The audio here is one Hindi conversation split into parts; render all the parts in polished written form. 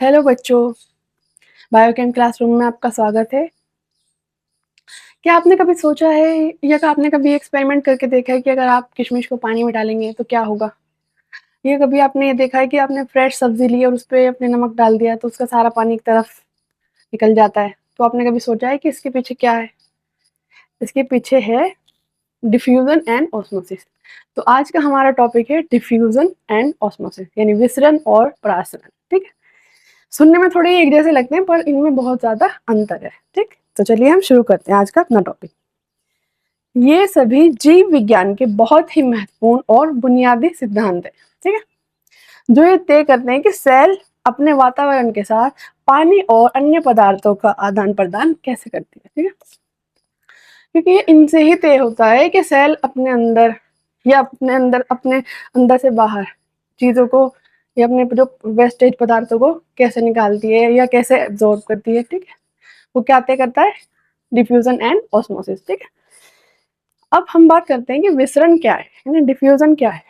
हेलो बच्चों, बायोकेम क्लासरूम में आपका स्वागत है। क्या आपने कभी सोचा है या आपने कभी एक्सपेरिमेंट करके देखा है कि अगर आप किशमिश को पानी में डालेंगे तो क्या होगा? या कभी आपने ये देखा है कि आपने फ्रेश सब्जी ली और उस पे आपने नमक डाल दिया तो उसका सारा पानी एक तरफ निकल जाता है। तो आपने कभी सोचा है कि इसके पीछे क्या है? इसके पीछे है डिफ्यूजन एंड ऑस्मोसिस। तो आज का हमारा टॉपिक है डिफ्यूजन एंड ऑस्मोसिस, यानी विसरण और परासरण। ठीक है, सुनने में थोड़े एक जैसे लगते हैं पर इनमें बहुत ज्यादा अंतर है। ठीक, तो चलिए हम शुरू करते हैं आज का अपना टॉपिक। ये सभी जीव विज्ञान के बहुत ही महत्वपूर्ण और बुनियादी सिद्धांत है। ठीक है, जो ये तय करते हैं कि सेल अपने वातावरण के साथ पानी और अन्य पदार्थों का आदान प्रदान कैसे करती है। ठीक है, क्योंकि ये इनसे ही तय होता है कि सेल अपने अंदर या अपने अंदर से बाहर चीजों को या अपने जो वेस्टेज पदार्थों को कैसे निकालती है या कैसे एब्जॉर्ब करती है। ठीक है, वो क्या तय करता है? Diffusion and osmosis. ठीक है, अब हम बात करते हैं कि विसरण क्या है, यानी डिफ्यूजन क्या है।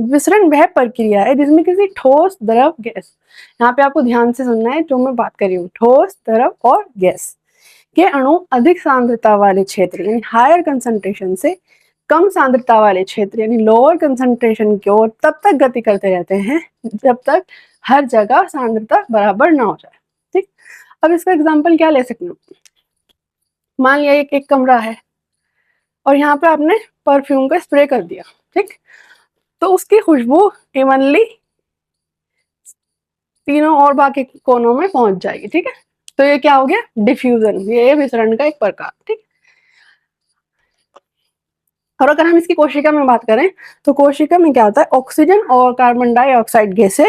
विसरण वह प्रक्रिया है जिसमें किसी ठोस, द्रव, गैस, यहाँ पे आपको ध्यान से सुनना है जो मैं बात कर रही हूँ, ठोस, द्रव और गैस के अणु अधिक सांद्रता वाले क्षेत्र यानी हायर कंसंट्रेशन से कम सांद्रता वाले क्षेत्र यानी लोअर कंसंट्रेशन की ओर तब तक गति करते रहते हैं जब तक हर जगह सांद्रता बराबर ना हो जाए। ठीक, अब इसका एग्जांपल क्या ले सकते हो? मान लिया एक कमरा है और यहाँ पे आपने परफ्यूम का स्प्रे कर दिया। ठीक, तो उसकी खुशबू इवनली तीनों और बाकी कोनों में पहुंच जाएगी। ठीक है, तो ये क्या हो गया? डिफ्यूजन, ये विसरण का एक प्रकार। ठीक, और अगर हम इसकी कोशिका में बात करें तो कोशिका में क्या होता है? ऑक्सीजन और कार्बन डाइऑक्साइड गैसें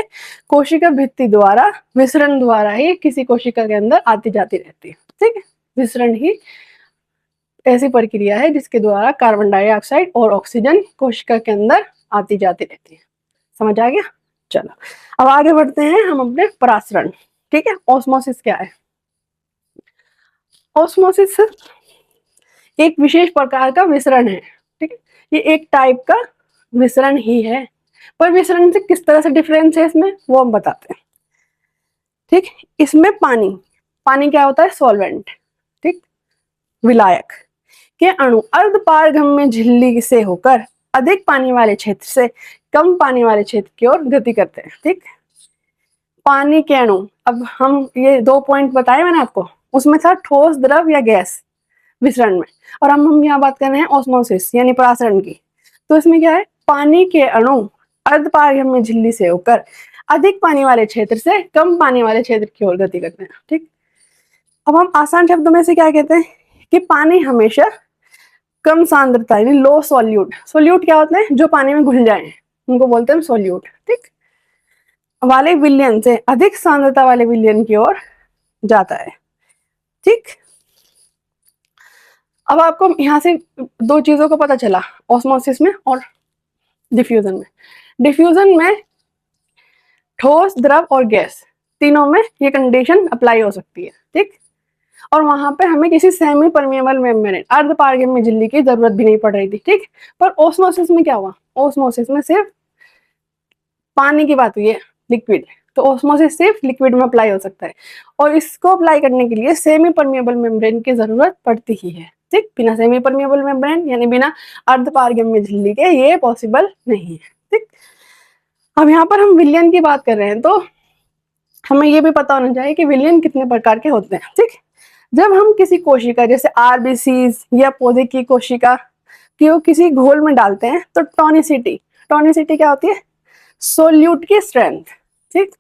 कोशिका भित्ति द्वारा विसरण द्वारा ही किसी कोशिका के अंदर आती जाती रहती है। ठीक है, विसरण ही ऐसी प्रक्रिया है जिसके द्वारा कार्बन डाइऑक्साइड और ऑक्सीजन कोशिका के अंदर आती जाती रहती है। समझ आ गया? चलो अब आगे बढ़ते हैं हम अपने परासरण। ठीक है, ऑस्मोसिस क्या है? ऑस्मोसिस एक विशेष प्रकार का विसरण है। ठीक है, ये एक टाइप का विसरण ही है, पर विसरण से किस तरह से डिफरेंस है इसमें वो हम बताते हैं। ठीक, इसमें पानी पानी क्या होता है? सॉल्वेंट। ठीक, विलायक के अणु अर्धपारगम्य झिल्ली से होकर अधिक पानी वाले क्षेत्र से कम पानी वाले क्षेत्र की ओर गति करते हैं। ठीक, पानी के अणु, अब हम ये 2 पॉइंट बताए मैंने आपको, उसमें था ठोस, द्रव या गैस विसरण में, और हम यहाँ बात कर रहे हैं ऑस्मोसिस यानी परासरण की। तो इसमें क्या है? पानी के अणु अर्धपारगम्य झिल्ली से होकर अधिक पानी वाले क्षेत्र से कम पानी वाले क्षेत्र की ओर गति करते हैं। ठीक, अब हम आसान शब्दों में से क्या कहते हैं कि पानी हमेशा कम सांद्रता यानी लो सॉल्यूट, सॉल्यूट क्या होते हैं? जो पानी में घुल जाए उनको बोलते हैं सॉल्यूट। ठीक, वाले विलयन से अधिक सांद्रता वाले विलयन की ओर जाता है। ठीक, अब आपको यहाँ से 2 चीजों को पता चला, ऑस्मोसिस में और डिफ्यूजन में। डिफ्यूजन में ठोस, द्रव और गैस तीनों में ये कंडीशन अप्लाई हो सकती है। ठीक, और वहां पे हमें किसी सेमी परमिएबल मेम्ब्रेन अर्धपारगम्य झिल्ली की जरूरत भी नहीं पड़ रही थी। ठीक, पर ऑस्मोसिस में क्या हुआ? ऑस्मोसिस में सिर्फ पानी की बात हुई है, लिक्विड, तो ऑस्मोसिस सिर्फ लिक्विड में अप्लाई हो सकता है और इसको अप्लाई करने के लिए सेमी परमिएबल मेम्ब्रेन की जरूरत पड़ती ही है। ठीक, बिना सेमी परमिएबल मेम्ब्रेन यानी बिना अर्धपारगम्य झिल्ली के ये पॉसिबल नहीं है। ठीक, अब यहाँ पर हम विलयन की बात कर रहे हैं तो हमें ये भी पता होना चाहिए कि विलयन कितने प्रकार के होते हैं। ठीक, जब हम किसी कोशिका जैसे आरबीसीज या पौधे की कोशिका को किसी घोल में डालते हैं तो टॉनिसिटी, टॉनिसिटी क्या होती है? सोल्यूट की स्ट्रेंथ। ठीक,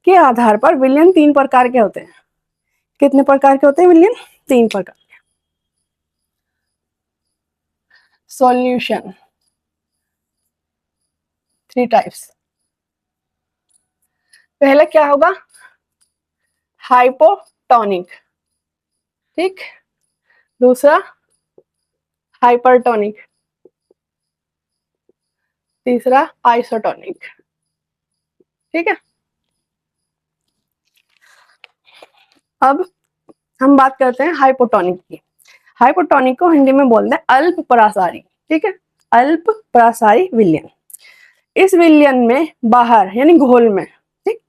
के आधार पर विलयन 3 प्रकार के होते हैं। कितने प्रकार के होते हैं विलयन? 3 प्रकार के। Solution 3 types. पहले क्या होगा? हाइपोटोनिक। ठीक, दूसरा हाइपरटोनिक, तीसरा आइसोटोनिक। ठीक है, अब हम बात करते हैं हाइपोटोनिक की। हाइपोटोनिक को हिंदी में बोलते हैं अल्प परासारी। ठीक है, अल्प परासारी विलयन। इस विलयन में बाहर यानी घोल में, ठीक,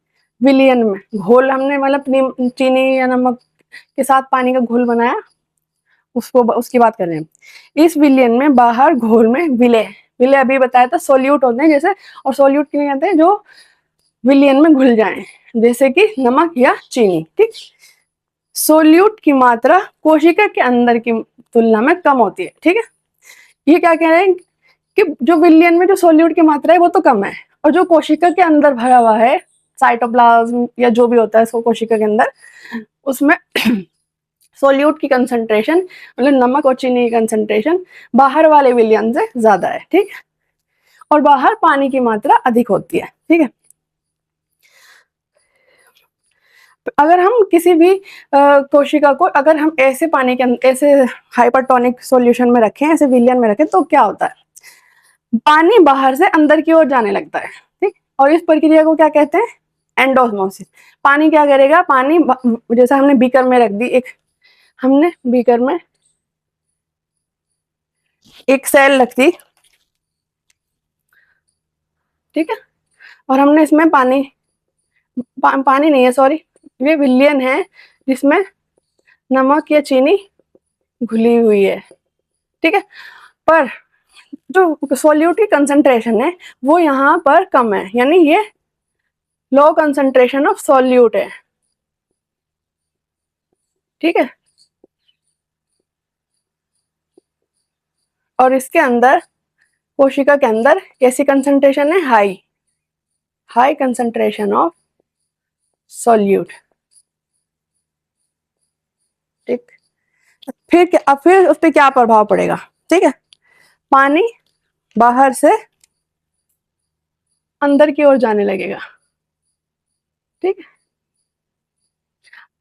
विलयन में घोल हमने मतलब चीनी या नमक के साथ पानी का घोल बनाया, उसको उसकी बात कर रहे हैं। इस विलयन में बाहर घोल में विलय, विलय अभी बताया था सोल्यूट होते हैं जैसे, और सोल्यूट किन्हें कहते हैं, जो विलयन में घुल जाएं, जैसे कि नमक या चीनी। ठीक, सोल्यूट की मात्रा कोशिका के अंदर की तुलना में कम होती है। ठीक है, ये क्या कह रहे हैं कि जो विलयन में जो सोल्यूट की मात्रा है वो तो कम है, और जो कोशिका के अंदर भरा हुआ है साइटोप्लाज्म या जो भी होता है इसको कोशिका के अंदर, उसमें सोल्यूट की कंसंट्रेशन मतलब नमक और चीनी की कंसंट्रेशन बाहर वाले विलयन से ज्यादा है। ठीक, और बाहर पानी की मात्रा अधिक होती है। ठीक है, अगर हम किसी भी कोशिका को अगर हम ऐसे पानी के ऐसे हाइपरटोनिक सॉल्यूशन में रखें, ऐसे विलयन में रखें, तो क्या होता है, पानी बाहर से अंदर की ओर जाने लगता है। ठीक, और इस प्रक्रिया को क्या कहते हैं, एंडोस्मोसिस। पानी क्या करेगा, पानी जैसा हमने बीकर में रख दी, हमने बीकर में एक सेल रख दी, ठीक है, और हमने इसमें पानी नहीं है, सॉरी, ये विलयन है जिसमें नमक या चीनी घुली हुई है। ठीक है, पर जो सॉल्यूट की कंसंट्रेशन है वो यहाँ पर कम है, यानी ये लो कंसंट्रेशन ऑफ सॉल्यूट है। ठीक है, और इसके अंदर कोशिका के अंदर कैसी कंसंट्रेशन है, हाई कंसंट्रेशन ऑफ सॉल्यूट। ठीक, फिर उस पर क्या प्रभाव पड़ेगा। ठीक है, पानी बाहर से अंदर की ओर जाने लगेगा। ठीक,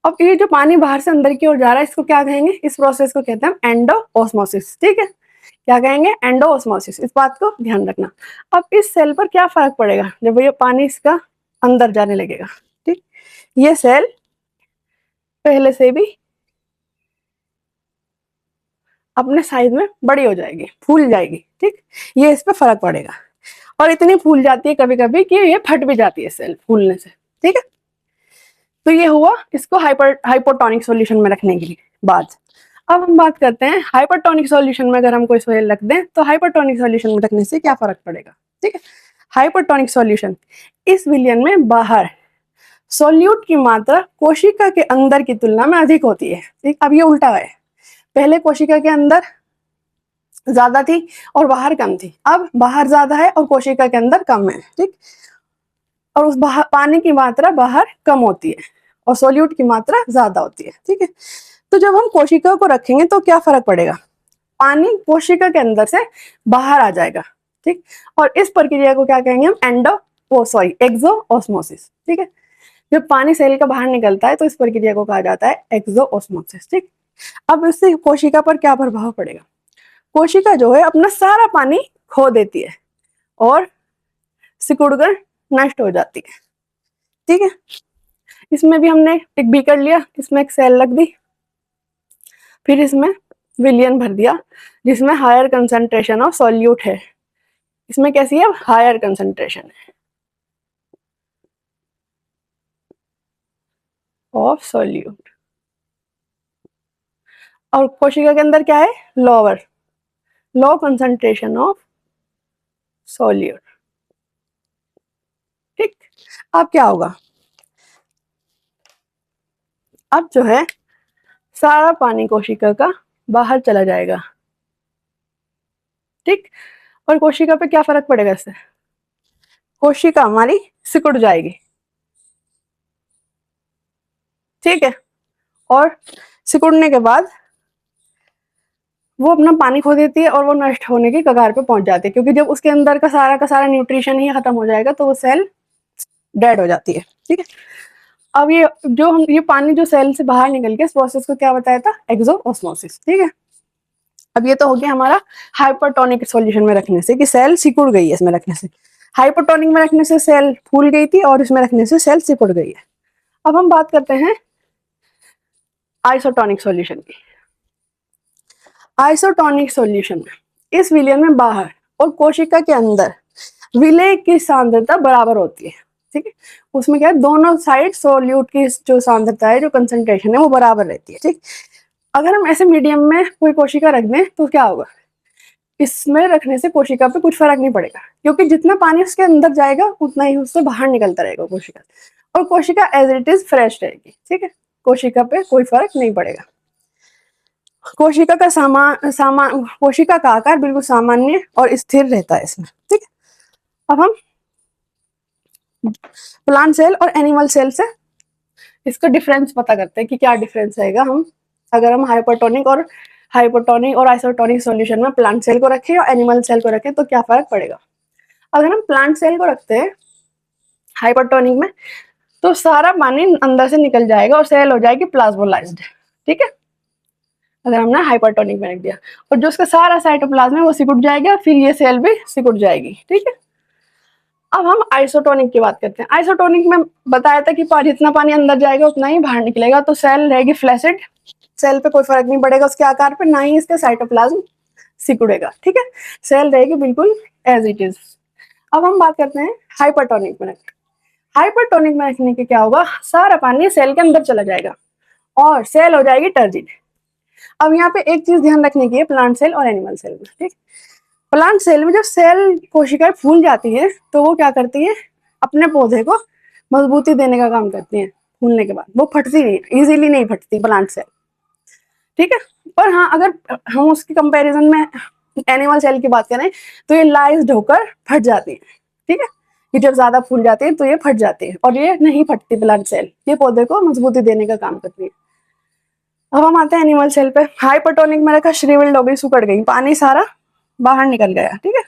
अब ये जो पानी बाहर से अंदर की ओर जा रहा है, इसको क्या कहेंगे, इस प्रोसेस को कहते हैं एंडोऑस्मोसिस। ठीक है, क्या कहेंगे, एंडोऑस्मोसिस। इस बात को ध्यान रखना। अब इस सेल पर क्या फर्क पड़ेगा जब ये पानी इसका अंदर जाने लगेगा। ठीक, ये सेल पहले से भी अपने साइज में बड़ी हो जाएगी, फूल जाएगी। ठीक, ये इस पर फर्क पड़ेगा, और इतनी फूल जाती है कभी कभी कि ये फट भी जाती है सेल फूलने से। ठीक है, तो ये हुआ इसको हाइपोटोनिक सॉल्यूशन में रखने के लिए बात। अब हम बात करते हैं हाइपरटोनिक सॉल्यूशन में अगर हम कोई सोयल रख दें तो हाइपरटोनिक सॉल्यूशन में रखने से क्या फर्क पड़ेगा। ठीक है, हाइपरटोनिक सॉल्यूशन, इस विलयन में बाहर सोल्यूट की मात्रा कोशिका के अंदर की तुलना में अधिक होती है। ठीक, अब ये उल्टा है, पहले कोशिका के अंदर ज्यादा थी और बाहर कम थी, अब बाहर ज्यादा है और कोशिका के अंदर कम है। ठीक, और उस पानी की मात्रा बाहर कम होती है और सोल्यूट की मात्रा ज्यादा होती है। ठीक है, तो जब हम कोशिका को रखेंगे तो क्या फर्क पड़ेगा, पानी कोशिका के अंदर से बाहर आ जाएगा। ठीक, और इस प्रक्रिया को क्या कहेंगे हम, एक्सोऑस्मोसिस। ठीक है, जब पानी सेल का बाहर निकलता है तो इस प्रक्रिया को कहा जाता है एक्सोऑस्मोसिस। ठीक, अब इससे कोशिका पर क्या प्रभाव पड़ेगा, कोशिका जो है अपना सारा पानी खो देती है और सिकुड़कर नष्ट हो जाती है। ठीक है, इसमें भी हमने एक बीकर लिया, इसमें एक सेल रख दी, फिर इसमें विलयन भर दिया जिसमें हायर कंसंट्रेशन ऑफ सॉल्यूट है। इसमें कैसी है, हायर कंसंट्रेशन ऑफ सॉल्यूट, और कोशिका के अंदर क्या है, लो कंसंट्रेशन ऑफ सॉल्यूट। ठीक, अब क्या होगा, अब जो है सारा पानी कोशिका का बाहर चला जाएगा। ठीक, और कोशिका पे क्या फर्क पड़ेगा इससे, कोशिका हमारी सिकुड़ जाएगी। ठीक है, और सिकुड़ने के बाद वो अपना पानी खो देती है और वो नष्ट होने की कगार पे पहुंच जाती है, क्योंकि जब उसके अंदर का सारा न्यूट्रिशन ही खत्म हो जाएगा तो वो सेल डेड हो जाती है। ठीक है, अब ये पानी जो सेल से बाहर निकल के इस प्रोसेस को क्या बताया था, एक्सोऑस्मोसिस। ठीक है, अब ये तो हो गया हमारा हाइपरटोनिक सॉल्यूशन में रखने से कि सेल सिकुड़ गई है, इसमें रखने से। हाइपरटोनिक में रखने से सेल फूल गई थी और इसमें रखने से सेल सिकुड़ गई है। अब हम बात करते हैं आइसोटोनिक सॉल्यूशन की। आइसोटोनिक सॉल्यूशन में इस विलयन में बाहर और कोशिका के अंदर विलय की सांद्रता बराबर होती है। ठीक है। उसमें क्या है, दोनों साइड सोल्यूट की जो सांद्रता है, जो कंसंट्रेशन है, वो बराबर रहती है। ठीक, अगर हम ऐसे मीडियम में कोई कोशिका रख दें तो क्या होगा, इसमें रखने से कोशिका पे कुछ फर्क नहीं पड़ेगा, क्योंकि जितना पानी उसके अंदर जाएगा उतना ही उससे बाहर निकलता रहेगा कोशिका, और कोशिका एज इट इज फ्रेश रहेगी। ठीक है, कोशिका पे कोई फर्क नहीं पड़ेगा। कोशिका का कोशिका का आकार बिल्कुल सामान्य और स्थिर रहता है इसमें। ठीक है, अब हम प्लांट सेल और एनिमल सेल से इसका डिफरेंस पता करते हैं कि क्या डिफरेंस रहेगा। हम अगर हम हाइपोटोनिक और आइसोटोनिक सॉल्यूशन में प्लांट सेल को रखें और एनिमल सेल को रखें तो क्या फर्क पड़ेगा। अगर हम प्लांट सेल को रखते हैं हाइपोटोनिक में तो सारा पानी अंदर से निकल जाएगा और सेल हो जाएगी प्लाज्मोलाइज्ड। ठीक है, अगर हमने हाइपोटोनिक में रख दिया, और जो उसका सारा साइटोप्लाज्म है वो सिकुड़ जाएगा, फिर ये सेल भी सिकुड़ जाएगी। ठीक है, अब हम आइसोटोनिक की बात करते हैं। आइसोटोनिक में बताया था कि जितना पानी अंदर जाएगा उतना ही बाहर निकलेगा, तो सेल रहेगी फ्लैसिड, सेल पे कोई फर्क नहीं पड़ेगा उसके आकार पे, ना ही इसका साइटोप्लाज्म सिकुड़ेगा। ठीक है, सेल रहेगी बिल्कुल एज इट इज। अब हम बात करते हैं हाइपरटोनिक में। हाइपरटोनिक में रखने के क्या होगा, सारा पानी सेल के अंदर चला जाएगा और सेल हो जाएगी टर्जिड। अब यहाँ पे एक चीज ध्यान रखने की है प्लांट सेल और एनिमल सेल में। ठीक, प्लांट सेल में जब सेल कोशिकाएं फूल जाती है तो वो क्या करती है, अपने पौधे को मजबूती देने का काम करती है। फूलने के बाद वो फटती नहीं, इजीली नहीं फटती प्लांट सेल। ठीक है, और हाँ, अगर हम उसकी कंपैरिजन में एनिमल सेल की बात करें तो ये लाइज्ड होकर फट जाती है। ठीक है, ये जब ज्यादा फूल जाती है तो ये फट जाती है, और ये नहीं फटती प्लांट सेल, ये पौधे को मजबूती देने का काम करती है। अब हम आते हैं एनिमल सेल पे। हाइपरटोनिक में रखा, श्रिवेल्ड हो गई, सुकड़ गई, पानी सारा बाहर निकल गया। ठीक है,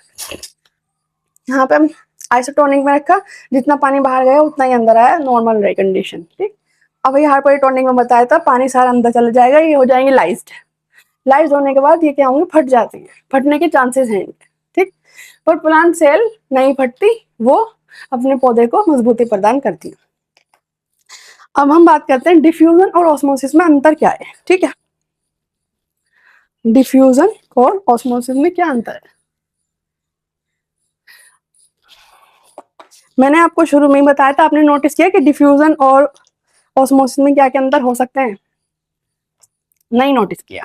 यहाँ पे हम आइसोटोनिक में रखा, जितना पानी बाहर गया उतना ही अंदर आया, नॉर्मल रही कंडीशन। ठीक, अब ये हाइपरटोनिक में बताया था पानी सारा अंदर चला जाएगा, ये हो जाएंगे लाइज्ड। लाइज्ड होने के बाद ये क्या होंगे, फट जाती है, फटने के चांसेस हैं। ठीक, पर प्लांट सेल नहीं फटती, वो अपने पौधे को मजबूती प्रदान करती है। अब हम बात करते हैं डिफ्यूजन और ऑस्मोसिस में अंतर क्या है। ठीक है, डिफ्यूजन और ऑस्मोसिस में क्या अंतर है, मैंने आपको शुरू में ही बताया था, आपने नोटिस किया कि डिफ्यूजन और ऑस्मोसिस में क्या क्या अंतर हो सकते हैं, नहीं नोटिस किया।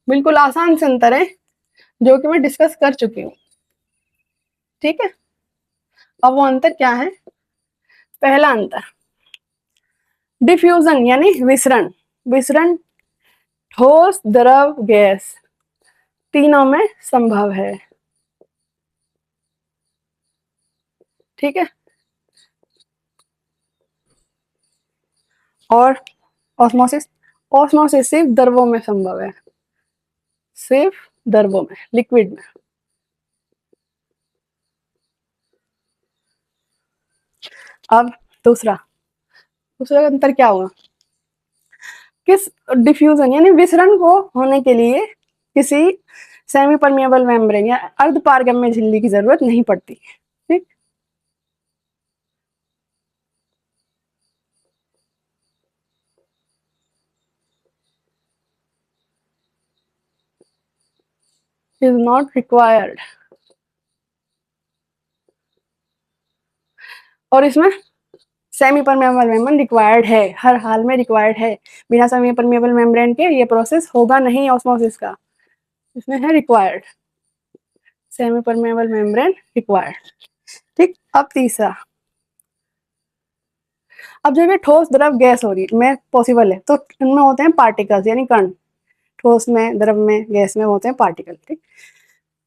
बिल्कुल आसान से अंतर है जो कि मैं डिस्कस कर चुकी हूँ। ठीक है, अब वो अंतर क्या है। पहला अंतर, डिफ्यूजन यानी विसरण। विसरण ठोस, द्रव, गैस तीनों में संभव है। ठीक है, और ऑस्मोसिस, ऑस्मोसिस सिर्फ द्रवों में संभव है, सिर्फ द्रवों में, लिक्विड में। अब दूसरा अंतर क्या होगा, किस डिफ्यूजन यानी विसरण को होने के लिए किसी सेमी परमिएबल मेम्ब्रेन या अर्धपारगम्य झिल्ली की जरूरत नहीं पड़ती। ठीक, इज नॉट रिक्वायर्ड, और इसमें सेमी परमेबल मेम्ब्रेन रिक्वायर्ड है, हर हाल में रिक्वायर्ड है। बिना सेमी परमेबल मेम्ब्रेन के ये प्रोसेस होगा नहीं ऑस्मोसिस का, इसमें है required, semi permeable membrane required. ठीक, अब तीसरा, अब जब ये ठोस, द्रव, गैस हो रही में पॉसिबल है तो इनमें होते हैं पार्टिकल्स यानी कण, ठोस में, द्रव में, गैस में होते हैं पार्टिकल। ठीक,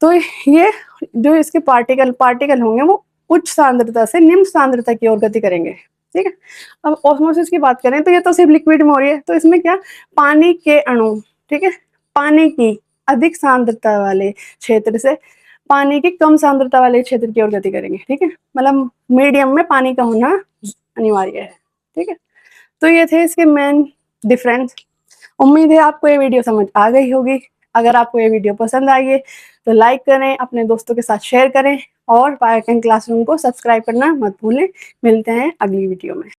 तो ये जो इसके पार्टिकल होंगे वो उच्च सांद्रता से निम्न सांद्रता की ओर गति करेंगे। ठीक है, अब ऑस्मोसिस की बात करें तो ये तो सिर्फ लिक्विड में हो रही है, तो इसमें क्या, पानी के अणु, ठीक है, पानी की अधिक सांद्रता वाले क्षेत्र से पानी की कम सांद्रता वाले क्षेत्र की ओर गति करेंगे। ठीक है, मतलब मीडियम में पानी का होना अनिवार्य है। ठीक है, तो ये थे इसके मेन डिफरेंस। उम्मीद है आपको ये वीडियो समझ आ गई होगी। अगर आपको ये वीडियो पसंद आई है तो लाइक करें, अपने दोस्तों के साथ शेयर करें, और बायोकेम क्लासरूम को सब्सक्राइब करना मत भूलें। मिलते हैं अगली वीडियो में।